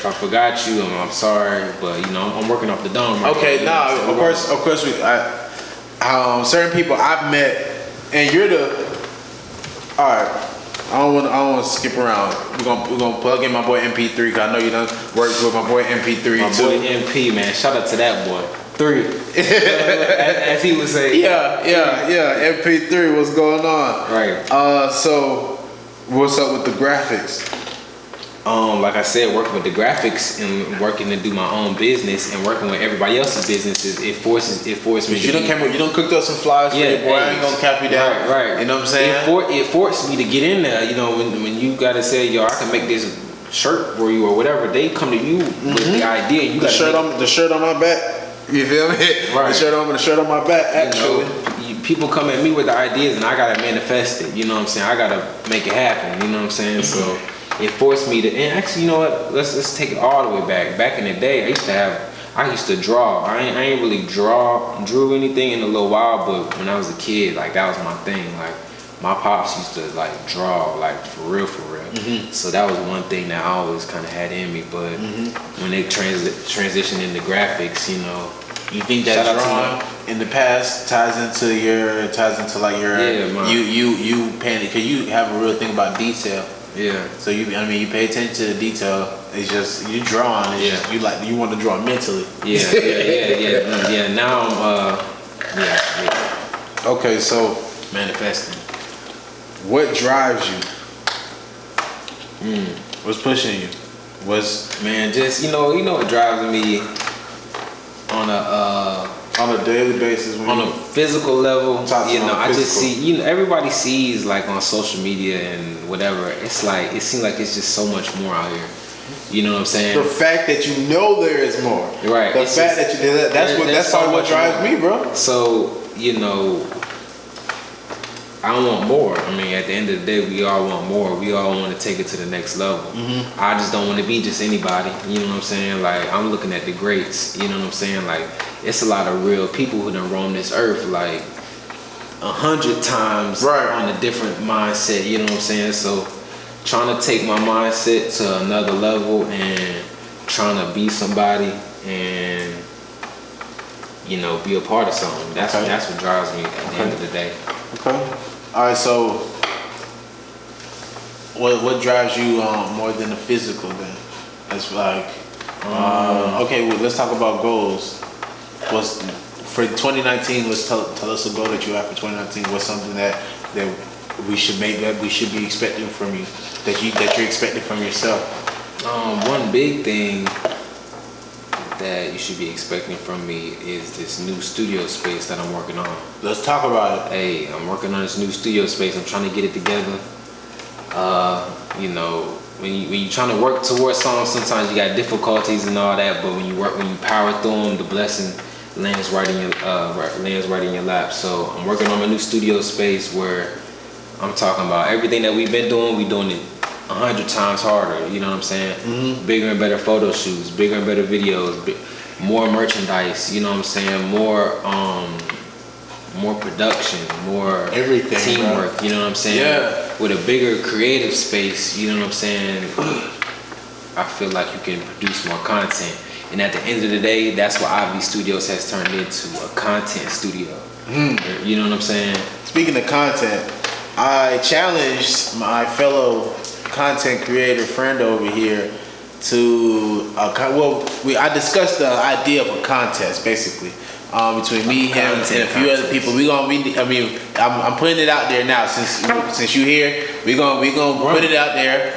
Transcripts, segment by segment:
if I forgot you, I'm sorry, but you know, I'm working off the dome. Right Okay, now, no, of course, certain people I've met, and you're the. All right, I don't want to skip around. We're gonna plug in my boy MP3 because I know you done worked with my boy MP3 my too. boy MP, man, shout out to that boy. 3, as he would say. Yeah. MP3, what's going on? Right. So what's up with the graphics? Like I said, working with the graphics and working to do my own business and working with everybody else's businesses, it forced me. You done cooked up some flies for your boy. I ain't gonna cap you down. Right. You know what I'm saying? It forced me to get in there. You know, when you gotta say, yo, I can make this shirt for you or whatever, they come to you with the idea. You the shirt on my back. You feel me? Right. The shirt on my back. Actually, people come at me with the ideas and I gotta manifest it. You know what I'm saying? I gotta make it happen. You know what I'm saying? So it forced me to. And actually, you know what? Let's take it all the way back. Back in the day, I used to draw. I ain't really drew anything in a little while, but when I was a kid, like that was my thing. Like my pops used to like draw, like for real. So that was one thing that I always kind of had in me. But when they transitioned into graphics, you know, you think that drawing in the past ties into you paying, because you have a real thing about detail. Yeah. So you pay attention to the detail. It's just you drawing. You want to draw mentally. Yeah. Now I'm Okay, so manifesting. What drives you? What's pushing you? Just you know what drives me on a daily basis, on a physical level. You know, I just see, you know, everybody sees like on social media and whatever. It's like it seems like it's just so much more out here. You know what I'm saying? The fact that you know there is more. Right. The fact that you did that's probably what drives me, bro. So, you know, I want more. I mean, at the end of the day, we all want more. We all want to take it to the next level. I just don't want to be just anybody. You know what I'm saying? Like, I'm looking at the greats. You know what I'm saying? Like, it's a lot of real people who done roamed this earth like 100 times on a different mindset. You know what I'm saying? So, trying to take my mindset to another level and trying to be somebody and, you know, be a part of something. That's what drives me at the end of the day. Okay. All right, so what drives you more than the physical then? It's like, okay, well, let's talk about goals. What's for 2019? Let's tell us a goal that you have for 2019. What's something that we should be expecting from you, that you're expecting from yourself? One big thing that you should be expecting from me is this new studio space that I'm working on. Let's talk about it. Hey, I'm working on this new studio space. I'm trying to get it together. You know, when you trying to work towards something, sometimes you got difficulties and all that. But when you power through them, the blessing lands right in your lap. So I'm working on my new studio space where I'm talking about everything that we've been doing. We doing it 100 times harder, you know what I'm saying? Bigger and better photo shoots, bigger and better videos, more merchandise, you know what I'm saying? More production, more everything, teamwork, bro. You know what I'm saying? Yeah. With a bigger creative space, you know what I'm saying? I feel like you can produce more content. And at the end of the day, that's what IVStudios has turned into, a content studio. You know what I'm saying? Speaking of content, I challenged my fellow content creator friend over here to I discussed the idea of a contest basically between me, him, and a few other people. I'm putting it out there now since you here. We gonna put it out there.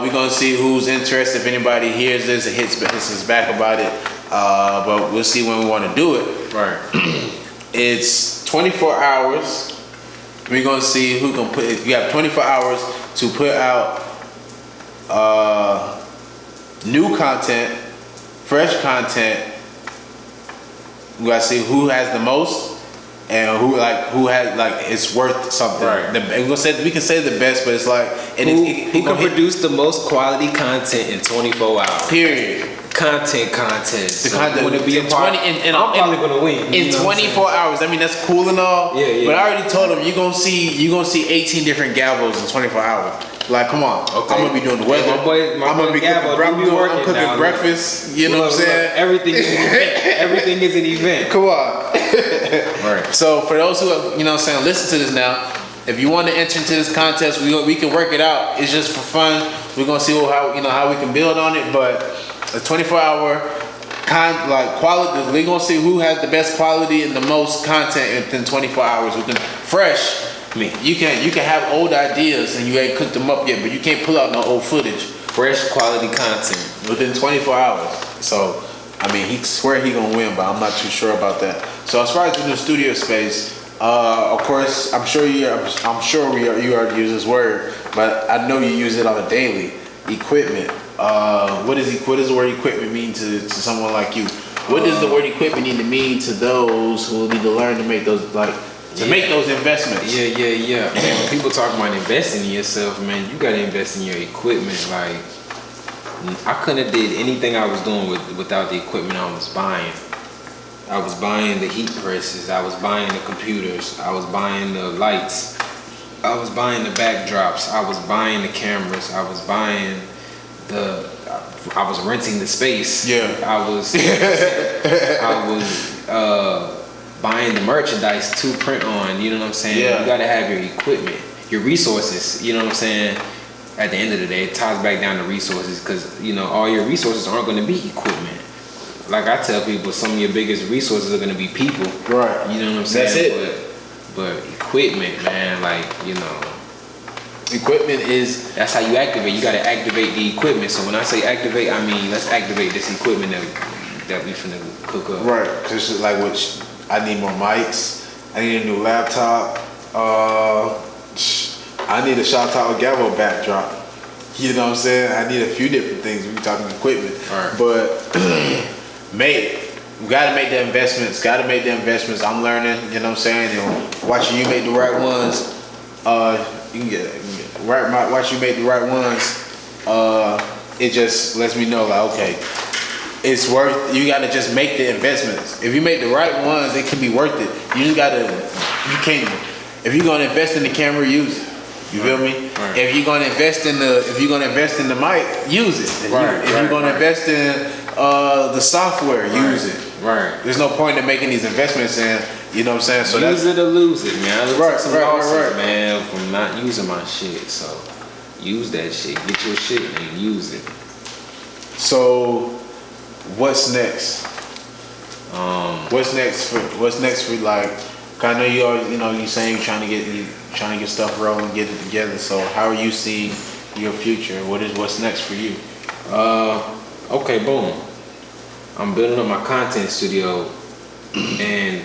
We're gonna see who's interested. If anybody hears this and hits us back about it, but we'll see when we want to do it. Right. It's 24 hours. We're gonna see who can put. If you have 24 hours to put out new content, fresh content. We gotta see who has the most and who has it's worth something. Right. We can say the best, but it's like who can produce the most quality content in 24 hours. Period. Content contest. The content would it be a part? And I'm probably gonna win in 24 hours. I mean, that's cool and all. Yeah. But I already told him you're gonna see 18 different Gavos in 24 hours. Like, come on. Okay. I'm gonna be doing the weather. My I'm gonna be Gavo, cooking now, breakfast. You know what I'm saying? Everything is an event. Everything is an event. Come on. Right. So for those who you know what I'm saying, listen to this now. If you want to enter into this contest, we can work it out. It's just for fun. We're gonna see how we can build on it. But a 24-hour quality. We're gonna see who has the best quality and the most content within 24 hours. We can fresh. I mean, you can have old ideas and you ain't cooked them up yet, but you can't pull out no old footage. Fresh quality content Within 24 hours. So, I mean, he swear he gonna win, but I'm not too sure about that. So as far as the new studio space, of course, I'm sure you already use this word, but I know you use it on a daily. Equipment. What does the word equipment mean to someone like you? What does the word equipment need to mean to those who need to learn to make those make those investments? Yeah. Man, when people talk about investing in yourself, man, you gotta invest in your equipment. Like, I couldn't have did anything I was doing without the equipment I was buying. I was buying the heat presses, I was buying the computers, I was buying the lights, I was buying the backdrops, I was buying the cameras, I was renting the space. Yeah. I was buying the merchandise to print on, you know what I'm saying? Yeah. You gotta have your equipment, your resources, you know what I'm saying? At the end of the day, it ties back down to resources, because all your resources aren't gonna be equipment. Like I tell people, some of your biggest resources are gonna be people. Right. You know what I'm saying? That's it. But equipment, man, like, Equipment is... That's how you activate. You gotta activate the equipment. So when I say activate, I mean let's activate this equipment that we finna cook up. Right, because like I need more mics, I need a new laptop, I need a shout out Gavo backdrop. You know what I'm saying? I need a few different things. We talking equipment. Right. But we gotta make the investments. I'm learning, you know what I'm saying? And watching you make the right ones, you can get it. Watch you make the right ones, it just lets me know, like, okay, it's worth. You gotta just make the investments. If you make the right ones, it can be worth it. You can't. If you're gonna invest in the camera, use it. You feel me? Right. If you're gonna invest in the mic, use it. If you're gonna invest in the software, use it. Right. There's no point in making these investments in. You know what I'm saying? So use it or lose it, man. I took some losses, right. man, from not using my shit. So use that shit. Get your shit and use it. So what's next? What's next for like? I know you always, you saying you're trying to get stuff rolling, get it together. So how are you seeing your future? What's next for you? Okay, boom. I'm building up my content studio, and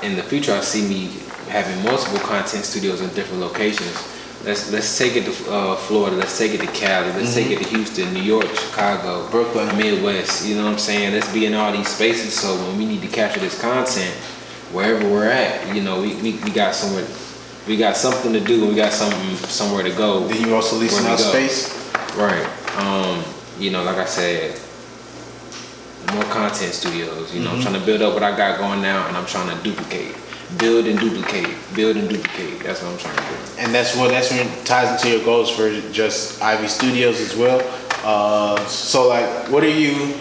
in the future I see me having multiple content studios in different locations. Let's take it to Florida. Let's take it to Cali. Let's take it to Houston, New York, Chicago, Brooklyn, Midwest. You know what I'm saying? Let's be in all these spaces. So when we need to capture this content, wherever we're at, we got somewhere. We got something to do, and we got somewhere to go. Then you also leasing out space, right? Like I said, more content studios. I'm trying to build up what I got going now, and I'm trying to build and duplicate. That's what I'm trying to do. And that's when it ties into your goals for just IVStudios as well. So like, what are you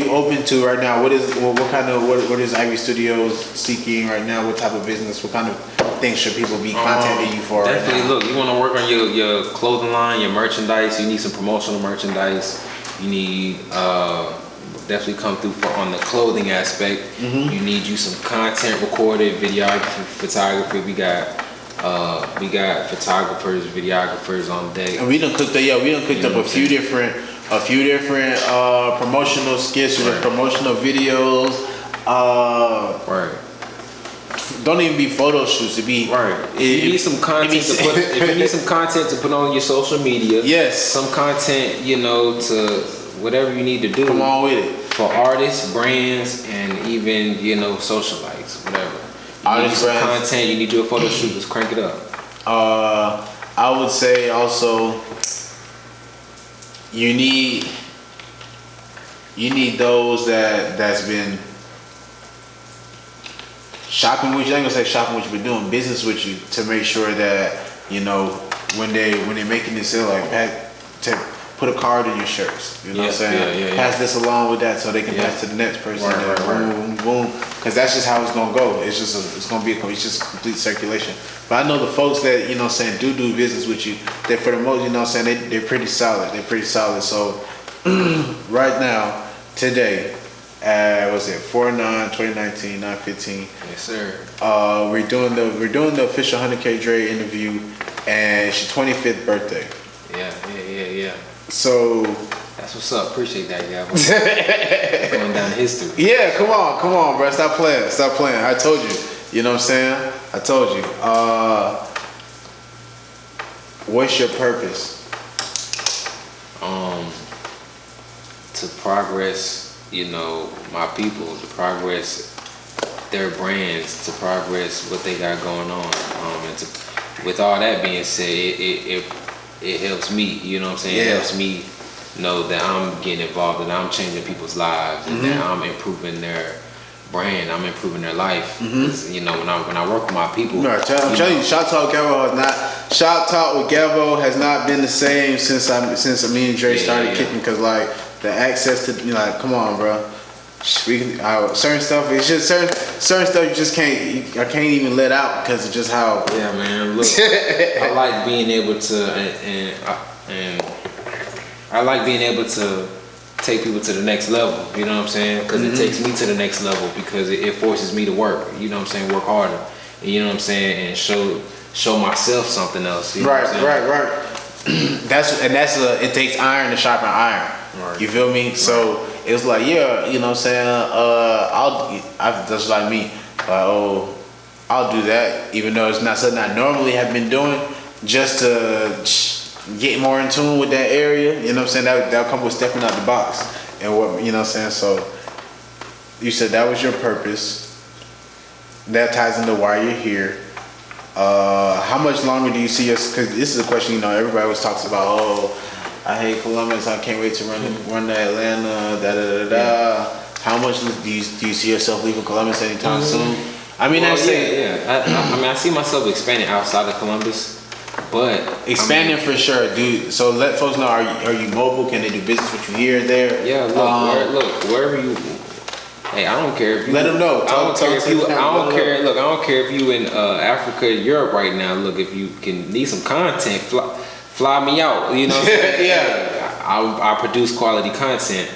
open to right now? What is IVStudios seeking right now? What type of business? What kind of things should people be contacting you for? Definitely. Right now? Look, you want to work on your clothing line, your merchandise. You need some promotional merchandise. You need definitely come through on the clothing aspect. You need you some content recorded, videography, photography. We got photographers, videographers on deck. And we done cooked up a few different promotional skits, or promotional videos. Right. Don't even be photo shoots. It be right. If you need some content to put on your social media, yes, some content, to whatever you need to do. Come on with it. For artists, brands, and even socialites, whatever. You need some content. You need to do a photo shoot. Let's crank it up. I would say also you need those that's been shopping with you. I ain't gonna say shopping with you, but doing business with you to make sure that when they're making this sale, like put a card in your shirts. You know what I'm saying? Pass this along with that so they can pass to the next person. Boom, boom. Because that's just how it's gonna go. It's just it's just complete circulation. But I know the folks that, you know what I'm saying, do business with you, that for the most, you know what I'm saying, they're pretty solid. They're pretty solid. So right now, today, was it 4/9/2019, 9/15? Yes, sir. We're doing the official 100K Dre interview, and it's your 25th birthday. Yeah. So that's what's up. Appreciate that, Gavo. Going down history. Yeah, come on, bro. Stop playing. I told you. You know what I'm saying? I told you. What's your purpose? To progress, you know, my people, to progress their brands, to progress what they got going on. And with all that being said, it helps me, you know what I'm saying? It helps me know that I'm getting involved and I'm changing people's lives and that I'm improving their brand, I'm improving their life. You know, when I work with my people, I'm telling you, Shop Talk with Gavo has not been the same since me and Dre started kicking, because like the access to, you know, like, come on, bro. Certain stuff, it's just certain stuff you just can't. I can't even let out because of just how. Yeah, man. Look, I like being able to, and I like being able to take people to the next level. You know what I'm saying? Because it takes me to the next level, because it forces me to work. You know what I'm saying? Work harder. You know what I'm saying? And show myself something else. You know what I'm saying? Right. It takes iron to sharpen iron. Right. You feel me? Right. So it's like, yeah, you know what I'm saying? I just like me, like, I'll do that, even though it's not something I normally have been doing, just to get more in tune with that area. You know what I'm saying? That'll come with stepping out the box and what, you know what I'm saying? So you said that was your purpose. That ties into why you're here. How much longer do you see us? Because this is a question, you know, everybody always talks about. I hate Columbus. I can't wait to run to Atlanta. How much do you see yourself leaving Columbus anytime soon? I mean, I see myself expanding outside of Columbus, but expanding for sure, dude. So let folks know: are you mobile? Can they do business with you here or there? Yeah, look, wherever you. Hey, I don't care if you. Let them know. I don't care if you in Africa, Europe right now. Look, if you can need some content, fly me out. You know what I'm saying? Yeah. I produce quality content.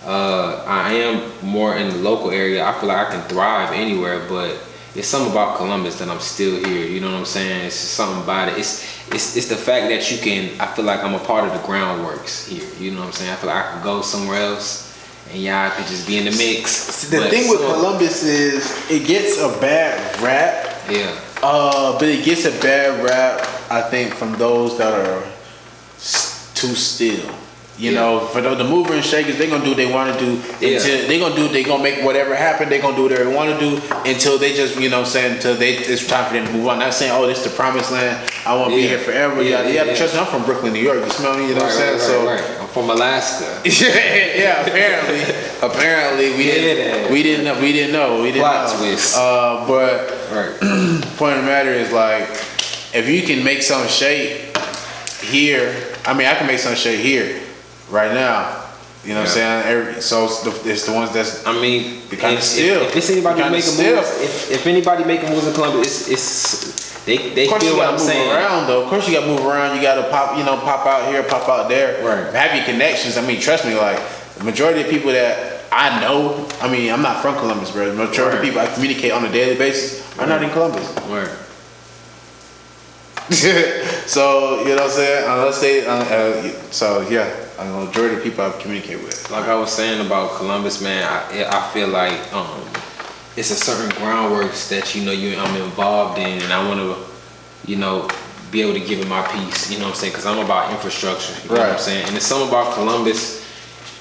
I am more in the local area. I feel like I can thrive anywhere, but it's something about Columbus that I'm still here. You know what I'm saying? It's just something about it. It's the fact that you can. I feel like I'm a part of the groundworks here. You know what I'm saying? I feel like I could go somewhere else and y'all could just be in the mix. The thing with Columbus is it gets a bad rap. Yeah. But it gets a bad rap, I think, from those that are too still. You know, for the mover and shakers, they're gonna do what they want to do until they gonna make whatever happen. They're gonna do whatever they want to do until they just, you know what I'm saying, until it's time for them to move on. Not saying, oh, this is the promised land, I want to be here forever. Yeah. Trust me, I'm from Brooklyn, New York. You smell me? You know what I'm saying? Right. I'm from Alaska. Yeah. Apparently, we didn't know. Plot twist. But point of the matter is, like, if you can make some shape here, I mean, I can make some shape here. Right now, you know what I'm saying? So it's the ones that's. I mean, if it's anybody making moves, if anybody making moves in Columbus, it's they feel what I'm saying. Of course, you got to move around. You got to pop out here, pop out there. Right. Have your connections. I mean, trust me. Like the majority of people that I know. I mean, I'm not from Columbus, bro. The majority of people I communicate on a daily basis are not in Columbus. Right. So you know what I'm saying? Unless they, the majority of people I communicate with. Like I was saying about Columbus, man, I feel like it's a certain groundworks that I'm involved in, and I want to, be able to give it my piece. You know what I'm saying? Because I'm about infrastructure. You know what I'm saying? And it's something about Columbus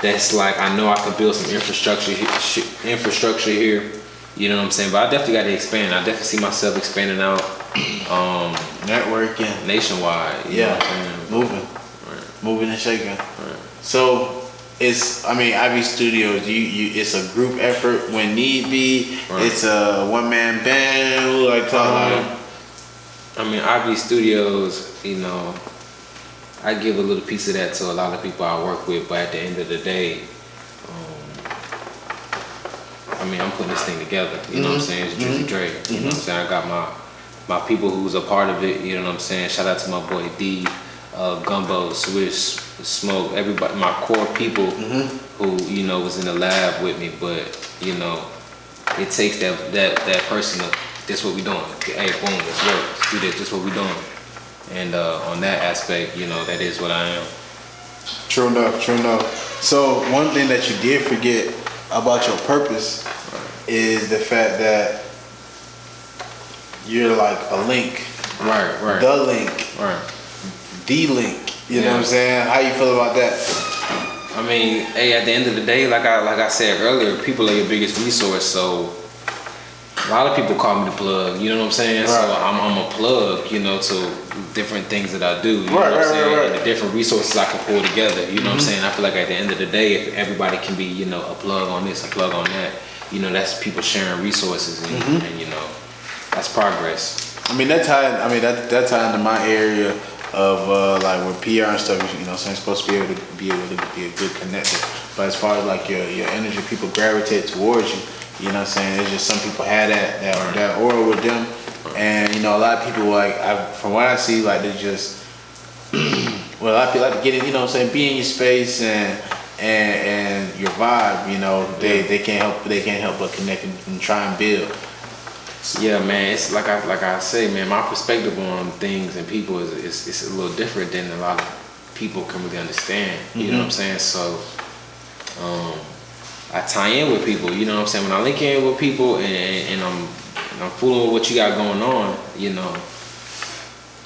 that's like I know I could build some infrastructure here. You know what I'm saying? But I definitely got to expand. I definitely see myself expanding out. Networking nationwide. Moving and shaking. Right. So it's, IVStudios, it's a group effort when need be. Right. It's a one-man band. I mean, IVStudios, you know, I give a little piece of that to a lot of people I work with, but at the end of the day, I mean, I'm putting this thing together. You know what I'm saying? It's Drizzy Dre. You know what I'm saying? I got my people who's a part of it. You know what I'm saying? Shout out to my boy D, Gumbo, Swish, Smoke, everybody, my core people who, you know, was in the lab with me. But, you know, it takes that person to, this what we doing. Hey, boom, let's work. Let's do this. This what we doing. And on that aspect, you know, that is what I am. True enough, true enough. So one thing that you did forget about your purpose is the fact that you're like a link. Right. The link. Right. The link. You know what I'm saying? How you feel about that? I mean, hey, at the end of the day, like I said earlier, people are your biggest resource. So a lot of people call me the plug. You know what I'm saying? Right. So I'm a plug, you know, to different things that I do. You know what I'm saying? Right. And the different resources I can pull together. You know what I'm saying? I feel like at the end of the day, if everybody can be, you know, a plug on this, a plug on that, you know, that's people sharing resources, and you know, that's progress. I mean, that's how into my area of like with PR and stuff. You know, so I'm supposed to be able to be a good connector. But as far as like your energy, people gravitate towards you. You know what I'm saying? It's just some people had that aura with them, and you know, a lot of people like from what I see, like they just well, a lot of people like to get in. You know what I'm saying? Be in your space and your vibe. You know, they can't help but connect and try and build. Yeah, man, it's like I say, man, my perspective on things and people is a little different than a lot of people can really understand. You know what I'm saying? So I tie in with people, you know what I'm saying? When I link in with people and I'm fooling with what you got going on, you know,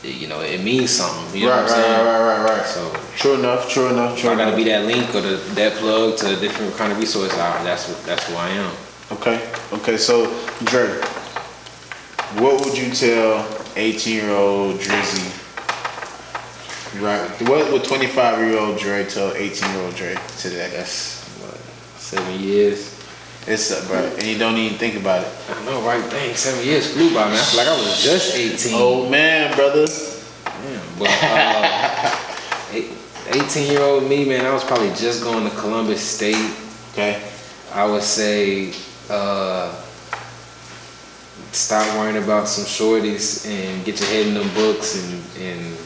it means something. You know what I'm saying? Right. So True enough. If I gotta be that link or that plug to a different kind of resource, that's who I am. Okay. So Dre, what would you tell 18-year-old Drizzy? Right. What would 25-year-old Dre tell 18-year-old Dre today? That's 7 years. It's bro, and you don't even think about it. I know, right? Dang, 7 years flew by, man. I feel like I was just 18. Old man, brother. Yeah, but 18-year-old me, man, I was probably just going to Columbus State. Okay. I would say stop worrying about some shorties and get your head in them books and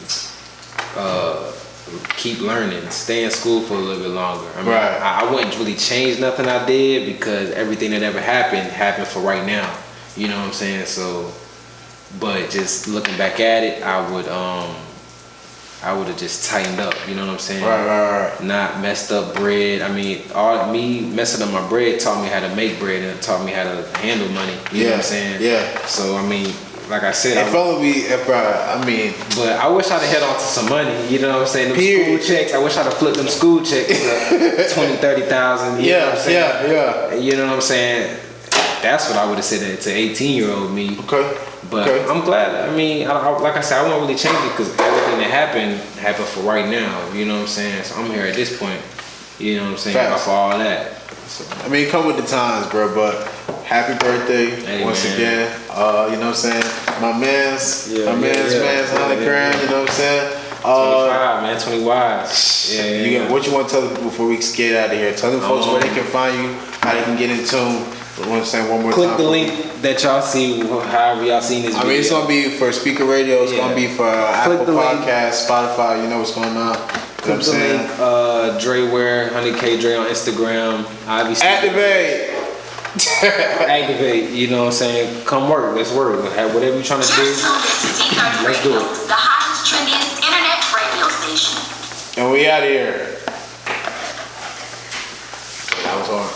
keep learning. Stay in school for a little bit longer. I mean, I wouldn't really change nothing I did because everything that ever happened for right now. You know what I'm saying? So, but just looking back at it, I would have just tightened up. You know what I'm saying? Right. Not messed up bread. I mean, all me messing up my bread taught me how to make bread and it taught me how to handle money. You know what I'm saying? Yeah. So I mean, like I said, but I wish I'd have held on to some money. You know what I'm saying? Them school checks. I wish I'd have flipped them school checks to 20,000, 30,000. You know what I'm saying? Yeah. You know what I'm saying? That's what I would have said to 18-year-old me. Okay. But I'm glad. I mean, like I said, I won't really change it because everything that happened for right now. You know what I'm saying? So I'm here at this point. You know what I'm saying? Off all that. So, I mean, come with the times, bro. But happy birthday once again. You know what I'm saying? My man's 100 grand. You know what I'm saying? 25, man, 20 wise. Yeah. What you want to tell them before we get out of here? Tell them folks where they can find you, how they can get in tune. I want to say one more time. Click the link that y'all see, however y'all seen this video. I mean, it's going to be for Speaker Radio. It's going to be for Apple Podcasts, Spotify. You know what's going on. Click the link. Drewear, 100K Dre on Instagram. Activate. Activate. You know what I'm saying? Come work. Let's work. Whatever you're trying to do, let's do it. The hottest, trendiest internet radio station. And we out of here. That was hard.